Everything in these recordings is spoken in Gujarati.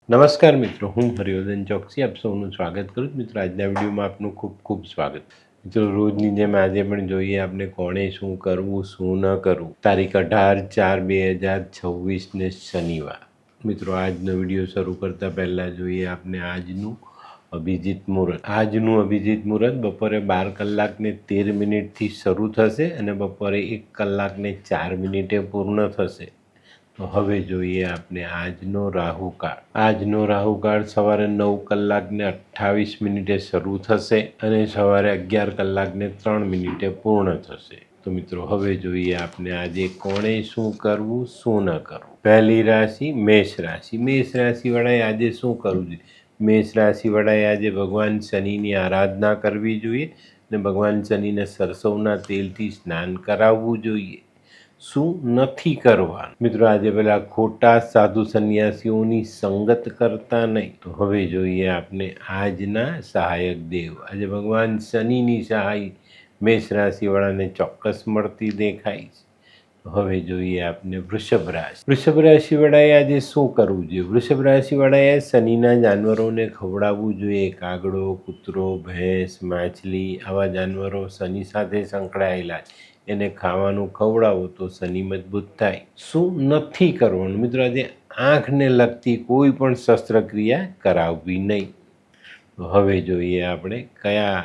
નમસ્કાર મિત્રો, હું હરિવર્ધન ચોકસી આપ સૌનું સ્વાગત કરું છું. મિત્રો, આજના વિડીયોમાં આપનું ખૂબ ખૂબ સ્વાગત. મિત્રો, રોજની જેમ આજે પણ જોઈએ આપણે કોણે શું કરવું, શું ન કરવું. તારીખ 18/4/2026 ને શનિવાર. મિત્રો, આજનો વિડીયો શરૂ કરતાં પહેલાં જોઈએ આપણે આજનું અભિજીત મુહૂર્ત. આજનું અભિજીત મુહૂર્ત બપોરે 12:13 શરૂ થશે અને બપોરે 1:04 પૂર્ણ થશે. તો હવે જોઈએ આપણે આજનો રાહુકાળ. આજનો રાહુકાળ સવારે 9:28 શરૂ થશે અને સવારે 11:03 પૂર્ણ થશે. તો મિત્રો, હવે જોઈએ આપણે આજે કોણે શું કરવું, શું ન કરવું. પહેલી રાશિ મેષ રાશિ. મેષ રાશિવાળાએ આજે શું કરવું જોઈએ? મેષ રાશિવાળાએ આજે ભગવાન શનિની આરાધના કરવી જોઈએ અને ભગવાન શનિને સરસવના તેલથી સ્નાન કરાવવું જોઈએ. શું નથી કરવાનું? મિત્રો, આજે પેલા ખોટા સાધુ સંન્યાસીઓની સંગત કરતા નહીં. તો હવે જોઈએ આપણે આજના સહાયક દેવ. આજે ભગવાન શનિની સહાય મેષ રાશિવાળાને ચોક્કસ મળતી દેખાય છે. તો હવે જોઈએ આપણે વૃષભ રાશિ. વૃષભ રાશિવાળાએ આજે શું કરવું જોઈએ? વૃષભ રાશિવાળાએ શનિના જાનવરોને ખવડાવવું જોઈએ. કાગડો, કૂતરો, ભેંસ, માછલી આવા જાનવરો શનિ સાથે સંકળાયેલા છે, એને ખાવાનું ખવડાવો તો શનિ મજબૂત થાય. શું નથી કરવાનું? મિત્રો, આજે આંખને લગતી કોઈ પણ શસ્ત્રક્રિયા કરાવવી નહીં. તો હવે જોઈએ આપણે કયા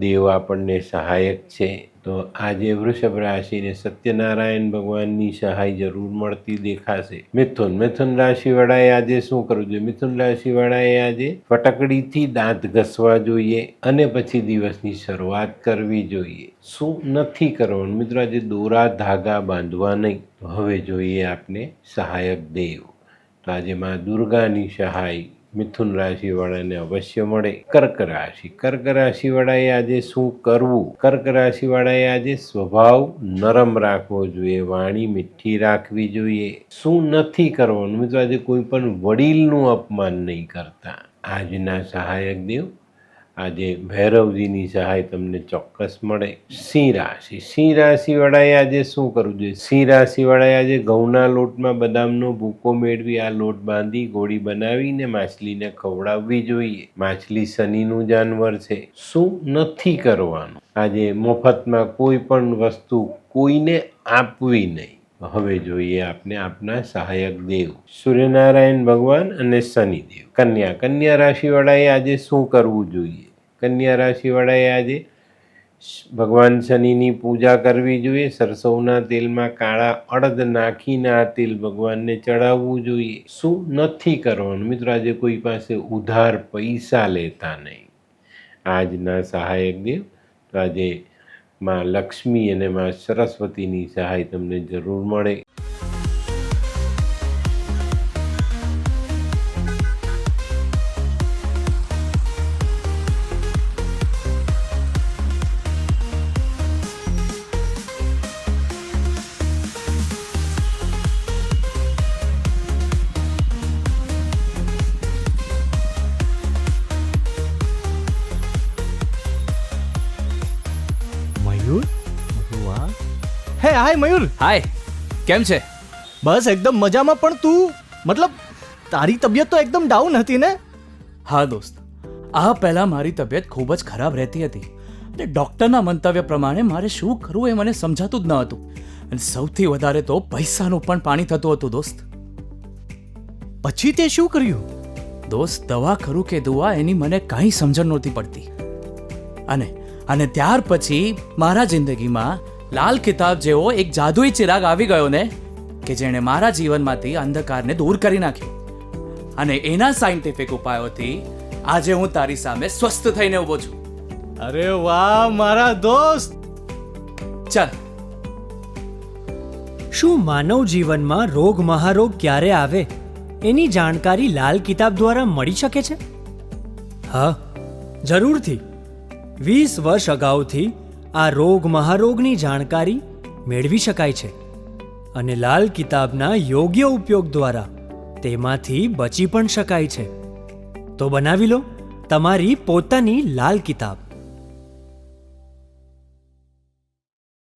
દેવ આપણને સહાયક છે. તો આજે વૃષભ રાશિને સત્યનારાયણ ભગવાનની સહાય જરૂર મળતી દેખાશે. મિથુન રાશિવાળાએ આજે શું કરવું જોઈએ? મિથુન રાશિવાળાએ આજે ફટકડીથી દાંત ઘસવા જોઈએ અને પછી દિવસની શરૂઆત કરવી જોઈએ. શું નથી કરવાનું? મિત્રો, આજે દોરા ધાગા બાંધવા નહીં. તો હવે જોઈએ આપણે સહાયક દેવ. તો આજે માં દુર્ગાની સહાય મિથુન રાશિવાળાને અવશ્ય મળે. કર્ક રાશિ. કર્ક રાશિવાળાએ આજે શું કરવું? કર્ક રાશિવાળાએ આજે સ્વભાવ નરમ રાખવો જોઈએ, વાણી મીઠી રાખવી જોઈએ. શું નથી કરવાનું? મિત્રો, આજે કોઈ પણ વડીલનું અપમાન નહીં કરતા. આજના સહાયક દેવ આજે ભૈરવજીની સહાય તમને ચોક્કસ મળે. સિંહ રાશિ. સિંહ રાશિવાળાએ આજે શું કરવું જોઈએ? સિંહ રાશિવાળાએ આજે ઘઉંના લોટમાં બદામનો ભૂકો મેળવી આ લોટ બાંધી ગોળી બનાવીને માછલીને ખવડાવવી જોઈએ. માછલી શનિનું જાનવર છે. શું નથી કરવાનું? આજે મફતમાં કોઈ પણ વસ્તુ કોઈને આપવી નહીં. હવે જોઈએ આપણે આપના સહાયક દેવ સૂર્યનારાયણ ભગવાન અને શનિદેવ. કન્યા રાશિવાળાએ આજે શું કરવું જોઈએ? કન્યા રાશિવાળાએ આજે ભગવાન શનિની પૂજા કરવી જોઈએ. સરસવના તેલમાં કાળા અડદ નાખીને આ તેલ ભગવાનને ચડાવવું જોઈએ. શું નથી કરવાનું? મિત્રો, આજે કોઈ પાસે ઉધાર પૈસા લેતા નહીં. આજના સહાયક દેવ તો આજે માં લક્ષ્મી અને માં સરસ્વતીની સહાય તમને જરૂર મળે. મયુર, વાહ. હે હાય મયુર. હાય, કેમ છે? બસ એકદમ મજામાં. પણ તું મતલબ તારી તબિયત તો એકદમ ડાઉન હતી ને? હા દોસ્ત, આ પહેલાં મારી તબિયત ખૂબ જ ખરાબ રહેતી હતી અને ડૉક્ટરના મંતવ્ય પ્રમાણે મારે શું કરવું એ મને સમજાતું જ ન હતું. અને સૌથી વધારે તો પૈસાનું પણ પાણી થતું હતું દોસ્ત. પછી તે શું કર્યું? દોસ્ત, દવા કરું કે દુઆ એની મને કાંઈ સમજણ નહોતી પડતી. અને ત્યાર પછી મારા જિંદગીમાં લાલ કિતાબ જેવો એક જાદુઈ ચિરાગ આવી ગયો ને, કે જેણે મારા જીવનમાંથી અંધકારને દૂર કરી નાખ્યો. અને એના સાયન્ટિફિક ઉપાયોથી આજે હું તારી સામે સ્વસ્થ થઈને ઊભો છું. અરે વાહ મારા દોસ્ત. ચાલ. શું માનવ જીવનમાં રોગ મહારોગ ક્યારે આવે એની જાણકારી લાલ કિતાબ દ્વારા મળી શકે છે? હા, જરૂરથી. 20 વર્ષ અગાઉથી આ રોગ મહારોગની જાણકારી મેળવી શકાય છે અને લાલ કિતાબના યોગ્ય ઉપયોગ દ્વારા તેમાંથી બચી પણ શકાય છે. તો બનાવી લો તમારી પોતાની લાલ કિતાબ.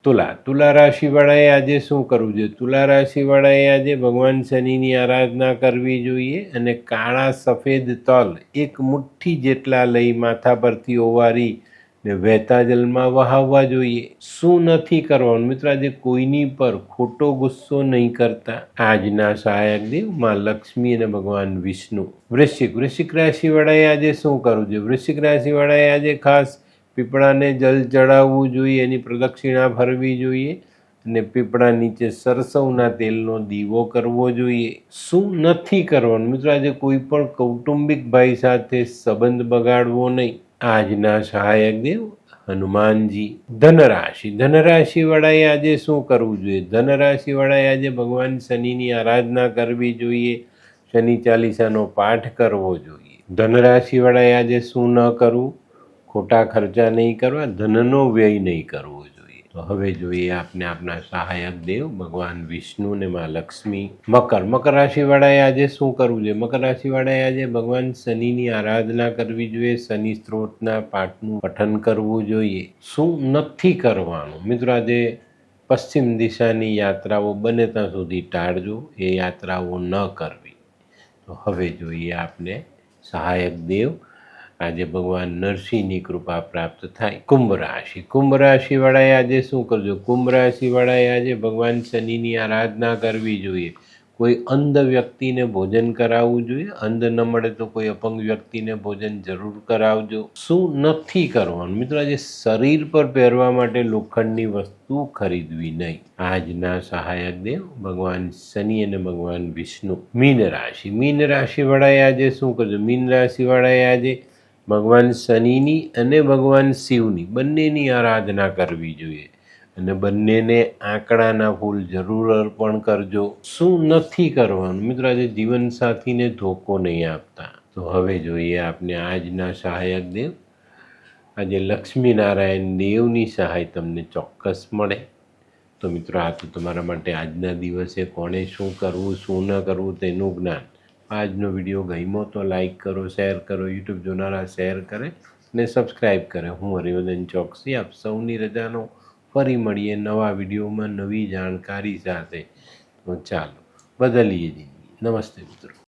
તુલા રાશિવાળાએ આજે શું કરવું જોઈએ? તુલા રાશિવાળાએ આજે ભગવાન શનિની આરાધના કરવી જોઈએ અને કાળા સફેદ તલ એક મુઠ્ઠી જેટલા લઈ માથા પરથી ઓવારી ને વહેતા જલમાં વહાવવા જોઈએ. શું નથી કરવાનું મિત્રો? આજે કોઈની પર ખોટો ગુસ્સો નહીં કરતા. આજના સહાયક દેવ માં લક્ષ્મી અને ભગવાન વિષ્ણુ. વૃશ્ચિક રાશિવાળાએ આજે શું કરવું જોઈએ? વૃશ્ચિક રાશિવાળાએ આજે ખાસ પીપળાને જલ ચડાવવું જોઈએ, એની પ્રદક્ષિણા ફરવી જોઈએ અને પીપળા નીચે સરસવના તેલનો દીવો કરવો જોઈએ. શું નથી કરવાનું મિત્રો? આજે કોઈ પણ કૌટુંબિક ભાઈ સાથે સંબંધ બગાડવો નહીં. આજના સહાયક દેવ હનુમાનજી. ધનરાશિવાળાએ આજે શું કરવું જોઈએ? ધનરાશિવાળાએ આજે ભગવાન શનિની આરાધના કરવી જોઈએ, શનિ ચાલીસાનો પાઠ કરવો જોઈએ. ધનરાશિવાળાએ આજે શું ન કરવું? ખોટા ખર્ચા નહીં કરવા, ધનનો વ્યય નહીં કરવો જોઈએ. તો હવે જોઈએ આપને આપના સહાયક દેવ ભગવાન વિષ્ણુ ને માં લક્ષ્મી. મકર રાશિવાળાએ આજે શું કરવું જોઈએ? મકર રાશિવાળાએ આજે ભગવાન શનિની આરાધના કરવી જોઈએ, શનિ સ્ત્રોતના પાઠનું પઠન કરવું જોઈએ. શું નથી કરવાનું મિત્રો? આજે પશ્ચિમ દિશાની યાત્રાઓ બને ત્યાં સુધી ટાળજો, એ યાત્રાઓ ન કરવી. તો હવે જોઈએ આપને સહાયક દેવ આજે ભગવાન નરસિંહની કૃપા પ્રાપ્ત થાય. કુંભ રાશિવાળાએ આજે શું કરજો? કુંભ રાશિવાળાએ આજે ભગવાન શનિની આરાધના કરવી જોઈએ. કોઈ અંધ વ્યક્તિને ભોજન કરાવવું જોઈએ. અંધ ન મળે તો કોઈ અપંગ વ્યક્તિને ભોજન જરૂર કરાવજો. શું નથી કરવાનું મિત્રો? આજે શરીર પર પહેરવા માટે લોખંડની વસ્તુ ખરીદવી નહીં. આજના સહાયક દેવ ભગવાન શનિ અને ભગવાન વિષ્ણુ. મીન રાશિવાળાએ આજે શું કરજો? મીન રાશિવાળાએ આજે ભગવાન શનિની અને ભગવાન શિવની બંનેની આરાધના કરવી જોઈએ અને બંનેને આંકડાના ફૂલ જરૂર અર્પણ કરજો. શું નથી કરવાનું મિત્રો? આજે જીવનસાથીને ધોકો નહીં આપતા. તો હવે જોઈએ આપને આજના સહાયક દેવ. આજે લક્ષ્મીનારાયણ દેવની સહાય તમને ચોક્કસ મળે. તો મિત્રો આ તો તમારા માટે આજના દિવસે કોણે શું કરવું શું ન કરવું તેનું જ્ઞાન. આજનો વિડીયો ગમ્યો તો લાઈક કરો, શેર કરો, યુટ્યુબ જોનારા શેર કરે અને સબસ્ક્રાઈબ કરે. હું હરિવર્ધન ચોકસી આપ સૌની રજાનો. ફરી મળીએ નવા વિડીયોમાં નવી જાણકારી સાથે. તો ચાલો બદલીએ જિંદગી. નમસ્તે મિત્રો.